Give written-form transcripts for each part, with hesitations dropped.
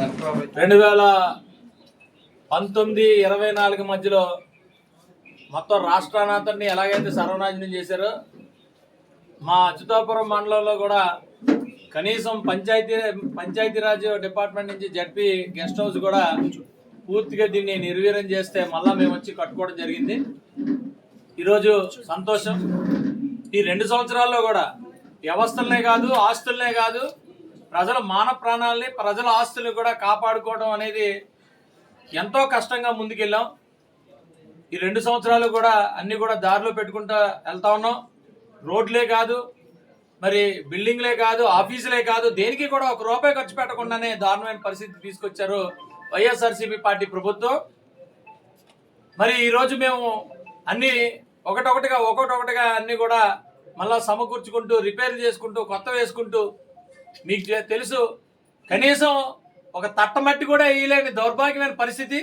2019-24 మధ్యలో మొత్తం రాష్ట్రానంతటిని ఎలాగైతే సర్వనాశనం చేశారో మా అచ్యుతాపురం మండలంలో కూడా కనీసం పంచాయతీరాజ్ డిపార్ట్మెంట్ నుంచి జడ్పీ గెస్ట్ హౌస్ కూడా పూర్తిగా దీన్ని నిర్వీర్యం చేస్తే మళ్ళా మేము వచ్చి కట్టుకోవడం జరిగింది. ఈరోజు సంతోషం. ఈ 2 సంవత్సరాల్లో కూడా వ్యవస్థలనే కాదు, ఆస్తులనే కాదు, ప్రజల మాన ప్రాణాలని, ప్రజల ఆస్తులు కూడా కాపాడుకోవడం అనేది ఎంతో కష్టంగా ముందుకెళ్ళాం. ఈ 2 సంవత్సరాలు కూడా అన్ని కూడా దారిలో పెట్టుకుంటూ వెళ్తా ఉన్నాం. రోడ్లే కాదు, మరి బిల్డింగ్లే కాదు, ఆఫీసులే కాదు, దేనికి కూడా ₹1 ఖర్చు పెట్టకుండానే దారుణమైన పరిస్థితి తీసుకొచ్చారు వైఎస్ఆర్సీపీ పార్టీ ప్రభుత్వం. మరి ఈరోజు మేము అన్ని ఒకటొకటిగా అన్ని కూడా మళ్ళా సమకూర్చుకుంటూ, రిపేర్ చేసుకుంటూ, కొత్త వేసుకుంటూ, మీకు తెలుసు కనీసం ఒక తట్టమట్టి కూడా వేయలేని దౌర్భాగ్యమైన పరిస్థితి.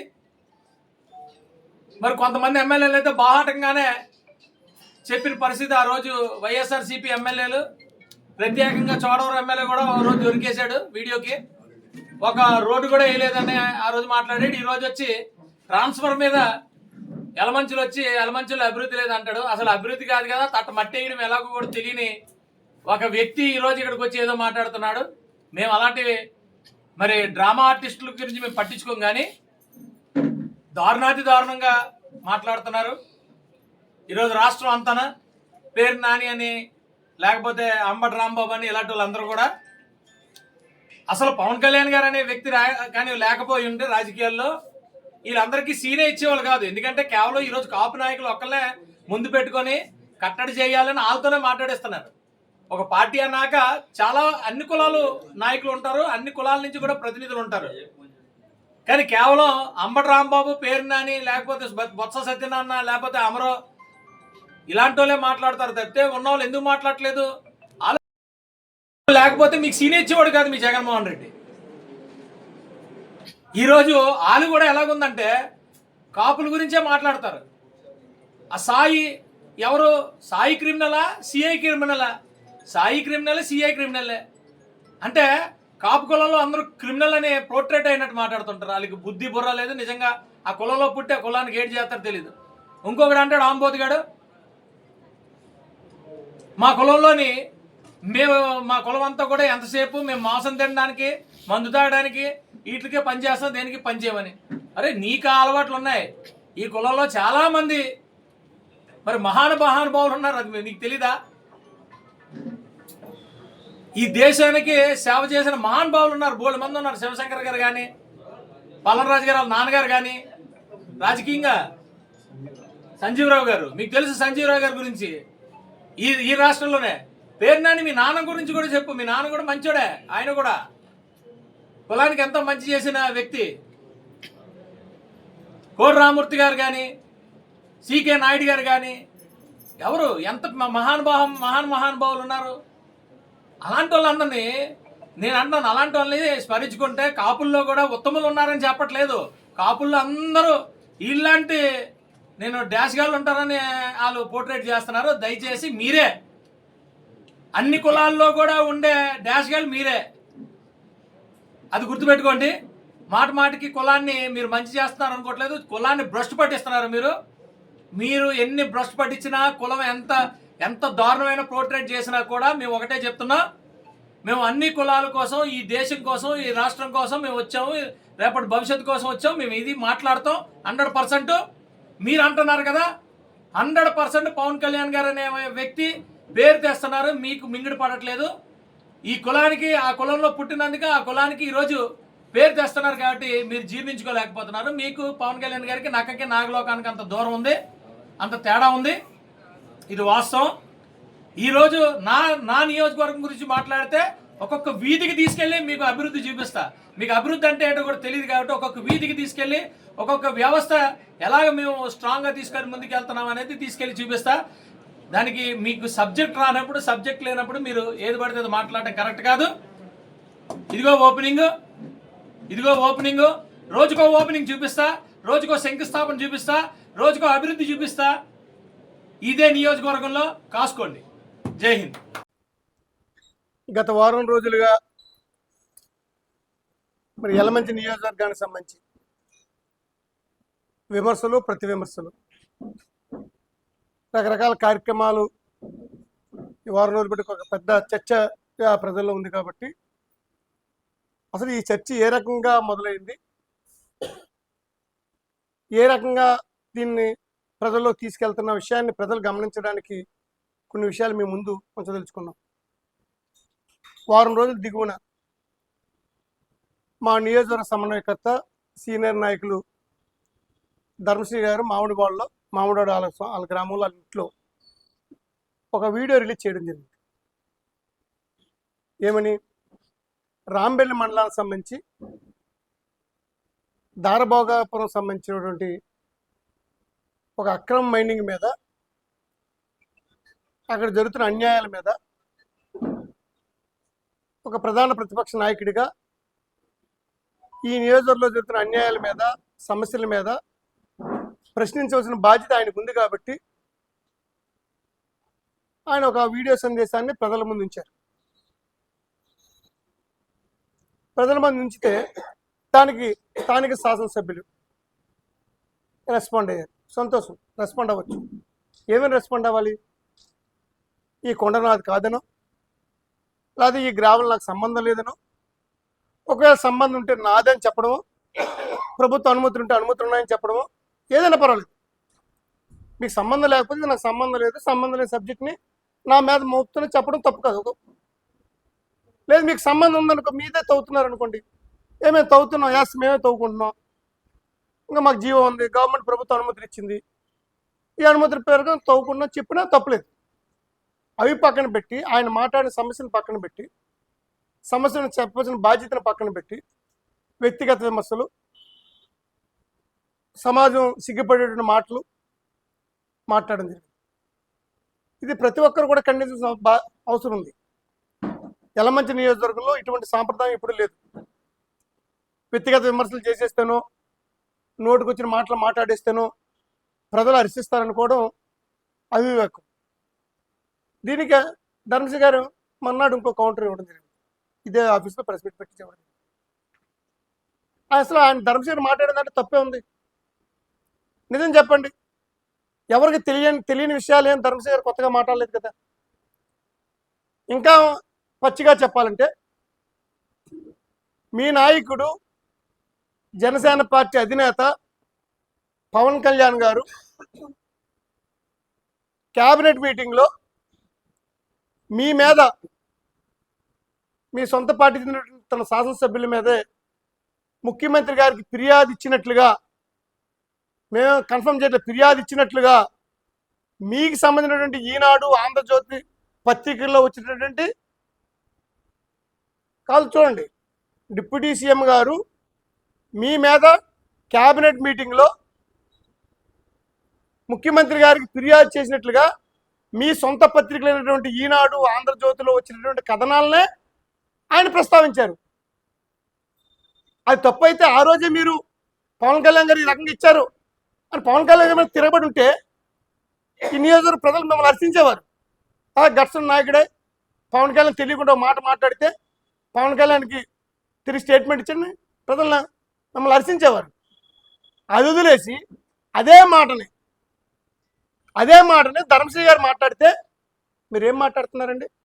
మరి కొంతమంది ఎమ్మెల్యేలు అయితే బాహాటంగానే చెప్పిన పరిస్థితి. ఆ రోజు వైఎస్ఆర్సీపీ ఎమ్మెల్యేలు, ప్రత్యేకంగా చోడవరం ఎమ్మెల్యే కూడా ఒక రోజు దొరికేశాడు వీడియోకి. ఒక రోడ్డు కూడా వేయలేదని ఆ రోజు మాట్లాడాడు. ఈ రోజు వచ్చి ట్రాన్స్ఫర్ మీద ఎలమంచులు అభివృద్ధి లేదంటాడు. అసలు అభివృద్ధి కాదు కదా, తట్ట మట్టి వేయడం ఎలాగో కూడా తెలియని ఒక వ్యక్తి ఈ రోజు ఇక్కడికి వచ్చి ఏదో మాట్లాడుతున్నాడు. మేము అలాంటివి మరి డ్రామా ఆర్టిస్టుల గురించి మేము పట్టించుకోం, కానీ దారుణంగా మాట్లాడుతున్నారు. ఈరోజు రాష్ట్రం అంతానా పేరు నాని అని, లేకపోతే అంబటి రాంబాబు అని, ఇలాంటి వాళ్ళందరూ కూడా అసలు పవన్ కళ్యాణ్ గారు అనే వ్యక్తి కానీ లేకపోయి ఉంటే రాజకీయాల్లో వీళ్ళందరికీ సీనే ఇచ్చేవాళ్ళు కాదు. ఎందుకంటే కేవలం ఈరోజు కాపు నాయకులు ఒక్కళ్ళనే ముందు పెట్టుకొని కట్టడి చేయాలని వాళ్ళతోనే మాట్లాడేస్తున్నారు. ఒక పార్టీ అన్నాక చాలా అన్ని కులాలు నాయకులు ఉంటారు, అన్ని కులాల నుంచి కూడా ప్రతినిధులు ఉంటారు. కానీ కేవలం అంబటి రాంబాబు, పేరు నాని, లేకపోతే బొత్స సత్యనారాయణ, లేకపోతే అమరో, ఇలాంటి వాళ్ళే మాట్లాడతారు తప్పితే ఉన్నవాళ్ళు ఎందుకు మాట్లాడట్లేదు? లేకపోతే మీకు సీనే ఇచ్చేవాడు కాదు మీ జగన్మోహన్ రెడ్డి. ఈరోజు వాళ్ళు కూడా ఎలాగుందంటే కాపుల గురించే మాట్లాడతారు. ఆ సాయి ఎవరు? సాయి క్రిమినలా, సిఐ క్రిమినలా? సాయి క్రిమినల్, సిఐ క్రిమినల్లే. అంటే కాపు కులంలో అందరూ క్రిమినల్ అనే పోర్ట్రేట్ అయినట్టు మాట్లాడుతుంటారు. వాళ్ళకి బుద్ధి బుర్ర లేదు. నిజంగా ఆ కులంలో పుట్టే కులానికి ఏడు చేస్తారో తెలీదు. ఇంకొకటి అంటాడు ఆంబోతుగాడు, మా కులంలోని మా కులం అంతా కూడా ఎంతసేపు మేము మాంసం తినడానికి, మందు తాగడానికి, వీటికే పనిచేస్తాం, దేనికి పనిచేయమని. అరే నీకు అలవాట్లు ఉన్నాయి. ఈ కులంలో చాలా మంది మరి మహానుభావులు ఉన్నారు, అది నీకు తెలీదా? ఈ దేశానికి సేవ చేసిన మహానుభావులు ఉన్నారు, బోల్డ్ మంది ఉన్నారు. శివశంకర్ గారు కానీ, పల్లనరాజు గారు వాళ్ళ నాన్నగారు కానీ, రాజకీయంగా సంజీవరావు గారు, మీకు తెలుసు సంజీవరావు గారి గురించి. ఈ రాష్ట్రంలోనే పేరు నాని, మీ నాన్న గురించి కూడా చెప్పు. మీ నాన్న కూడా మంచోడే, ఆయన కూడా కులానికి ఎంతో మంచి చేసిన వ్యక్తి. కోడి రామూర్తి గారు కానీ, సికే నాయుడు గారు కానీ, ఎవరు ఎంత మహానుభావులు ఉన్నారు. అలాంటి వాళ్ళందరినీ నేను అంటున్నాను, అలాంటి వాళ్ళని స్మరించుకుంటే కాపుల్లో కూడా ఉత్తములు ఉన్నారని చెప్పట్లేదు. కాపుల్లో అందరూ ఇలాంటి నేను డాష్ గాళ్ళు ఉంటారని వాళ్ళు పోర్ట్రేట్ చేస్తున్నారు. దయచేసి మీరే, అన్ని కులాల్లో కూడా ఉండే డాష్ గాళ్ళు మీరే, అది గుర్తుపెట్టుకోండి. మాటికి కులాన్ని మీరు మంచి చేస్తున్నారు అనుకోవట్లేదు, కులాన్ని భ్రష్టు పట్టిస్తున్నారు. మీరు ఎన్ని భ్రష్టు పట్టించినా, కులం ఎంత దారుణమైన పోర్ట్రేట్ చేసినా కూడా మేము ఒకటే చెప్తున్నాం, మేము అన్ని కులాల కోసం, ఈ దేశం కోసం, ఈ రాష్ట్రం కోసం మేము వచ్చాము, రేపటి భవిష్యత్తు కోసం వచ్చాము. మేము ఇది మాట్లాడతాం 100%. మీరు అంటున్నారు కదా 100% పవన్ కళ్యాణ్ గారు అనే వ్యక్తి పేరు తెస్తున్నారు, మీకు మింగుడు పడట్లేదు. ఈ కులానికి, ఆ కులంలో పుట్టినందుకు ఆ కులానికి ఈరోజు పేరు తెస్తున్నారు కాబట్టి మీరు జీర్ణించుకోలేకపోతున్నారు. మీకు పవన్ కళ్యాణ్ గారికి నక్కకి నాగలోకానికి అంత దూరం ఉంది, అంత తేడా ఉంది. ఇది వాస్తవం. ఈరోజు నా నియోజకవర్గం గురించి మాట్లాడితే ఒక్కొక్క వీధికి తీసుకెళ్ళి మీకు అభివృద్ధి చూపిస్తా. మీకు అభివృద్ధి అంటే ఏంటో కూడా తెలియదు కాబట్టి ఒక్కొక్క వీధికి తీసుకెళ్ళి ఒక్కొక్క వ్యవస్థ ఎలాగ మేము స్ట్రాంగ్గా తీసుకొని ముందుకు వెళ్తున్నాం అనేది తీసుకెళ్ళి చూపిస్తా. దానికి మీకు సబ్జెక్ట్ రానప్పుడు, సబ్జెక్ట్ లేనప్పుడు మీరు ఏది పడితే అది మాట్లాడటం కరెక్ట్ కాదు. ఇదిగో ఓపెనింగ్, రోజుకో ఓపెనింగ్ చూపిస్తా, రోజుకో శంకుస్థాపన చూపిస్తా, రోజుకో అభివృద్ధి చూపిస్తా. ఇదే నియోజకవర్గంలో కాసుకోండి. జై హింద్. గత వారం రోజులుగా మరి యలమంచి నియోజకవర్గానికి సంబంధించి విమర్శలు ప్రతి విమర్శలు రకరకాల కార్యక్రమాలు ఈ వారం రోజులు బట్టి ఒక పెద్ద చర్చ ప్రజల్లో ఉంది కాబట్టి అసలు ఈ చర్చ ఏ రకంగా మొదలైంది, ఏ రకంగా దీన్ని ప్రజల్లో తీసుకెళ్తున్న విషయాన్ని ప్రజలు గమనించడానికి కొన్ని విషయాలు మేము ముందు ఉంచదలుచుకున్నాం. వారం రోజులు దిగువన మా నియోజకవర్గ సమన్వయకర్త సీనియర్ నాయకులు ధర్మశ్రీ గారు మామిడివాడ వాళ్ళ గ్రామంలో వాళ్ళ ఇంట్లో ఒక వీడియో రిలీజ్ చేయడం జరిగింది. ఏమని, రాంబెల్లి మండలానికి సంబంధించి దారభోగాపురం సంబంధించినటువంటి ఒక అక్రమ మైనింగ్ మీద, అక్కడ జరుగుతున్న అన్యాయాల మీద ఒక ప్రధాన ప్రతిపక్ష నాయకుడిగా ఈ నియోజకవర్గంలో జరుగుతున్న అన్యాయాల మీద, సమస్యల మీద ప్రశ్నించవలసిన బాధ్యత ఆయనకు ఉంది కాబట్టి ఆయన ఒక వీడియో సందేశాన్ని ప్రజల ముందు ఉంచారు. ప్రజల ముందు ఉంచితే దానికి స్థానిక శాసనసభ్యులు రెస్పాండ్ అయ్యారు. సంతోషం, రెస్పాండ్ అవ్వచ్చు. ఏమని రెస్పాండ్ అవ్వాలి? ఈ కొండ నాది కాదనో, లేదా ఈ గ్రామం నాకు సంబంధం లేదనో, ఒకవేళ సంబంధం ఉంటే నాదని చెప్పడమో, ప్రభుత్వ అనుమతులు ఉంటే అనుమతులు ఉన్నాయని చెప్పడమో ఏదైనా పర్వాలేదు. మీకు సంబంధం లేకపోతే నాకు సంబంధం లేదు, సంబంధం లేని సబ్జెక్ట్ని నా మీద మోపుతూనే చెప్పడం తప్పు కాదు. లేదు మీకు సంబంధం ఉందనుకో, మీదే తవ్వుతున్నారు అనుకోండి, ఏమేమి తవ్వుతున్నాం, యాస్ మేమే తవ్వుకుంటున్నాం, ఇంకా మాకు జీవో ఉంది, గవర్నమెంట్ ప్రభుత్వం అనుమతులు ఇచ్చింది, ఈ అనుమతుల పేరుగా తవ్వుకున్నా చెప్పినా తప్పలేదు. అవి పక్కన పెట్టి, ఆయన మాట్లాడిన సమస్యను పక్కన పెట్టి, సమస్యను చెప్పవలసిన బాధ్యతను పక్కన పెట్టి వ్యక్తిగత విమర్శలు, సమాజం సిగ్గుపడేటువంటి మాటలు మాట్లాడడం జరిగింది. ఇది ప్రతి ఒక్కరు కూడా ఖండించాల్సిన అవసరం ఉంది. యలమంచి నియోజకవర్గంలో ఇటువంటి సాంప్రదాయం ఎప్పుడు లేదు. వ్యక్తిగత విమర్శలు చేసేస్తేనో, నోటుకొచ్చిన మాటలు మాట్లాడేస్తేనో ప్రజలు హర్షిస్తారనుకోవడం అవివేకం. దీనికి ధర్మశ్రీ గారు మన్నాడు ఇంకో కౌంటర్ ఇవ్వడం జరిగింది. ఇదే ఆఫీస్లో ప్రెస్ మీట్ పెట్టి చెప్పడం. అసలు ఆయన ధర్మశ్రీ గారు మాట్లాడిందంటే తప్పే ఉంది. నిజం చెప్పండి, ఎవరికి తెలియని విషయాలు ఏం ధర్మశ్రీ గారు కొత్తగా మాట్లాడలేదు కదా. ఇంకా పచ్చిగా చెప్పాలంటే, మీ నాయకుడు జనసేన పార్టీ అధినేత పవన్ కళ్యాణ్ గారు క్యాబినెట్ మీటింగ్లో మీ మీద, మీ సొంత పార్టీ తన శాసనసభ్యుల మీదే ముఖ్యమంత్రి గారికి ఫిర్యాదు ఇచ్చినట్లుగా, మేము కన్ఫర్మ్ చేయట్లేదు, ఫిర్యాదు ఇచ్చినట్లుగా మీకు సంబంధించినటువంటి ఈనాడు, ఆంధ్రజ్యోతి పత్రికల్లో వచ్చినటువంటి కాదు. చూడండి, డిప్యూటీ సీఎం గారు మీ మీద క్యాబినెట్ మీటింగ్లో ముఖ్యమంత్రి గారికి ఫిర్యాదు చేసినట్లుగా మీ సొంత పత్రికలైనటువంటి ఈనాడు, ఆంధ్రజ్యోతిలో వచ్చినటువంటి కథనాలనే ఆయన ప్రస్తావించారు. అది తప్పు అయితే ఆ రోజే మీరు పవన్ కళ్యాణ్ గారు ఈ రకంగా ఇచ్చారు అని పవన్ కళ్యాణ్ గారు తిరగబడి ఉంటే ఈ నియోజకవర్గ ప్రజలు మిమ్మల్ని హర్షించేవారు. గట్సన్ నాయకుడే పవన్ కళ్యాణ్ తెలియకుండా మాట మాట్లాడితే పవన్ కళ్యాణ్కి తిరిగి స్టేట్మెంట్ ఇచ్చండి, ప్రజలను మిమ్మల్ని హర్షించేవారు. అది వదిలేసి అదే మాటని ధర్మశ్రీ గారు మాట్లాడితే మీరేం మాట్లాడుతున్నారండి?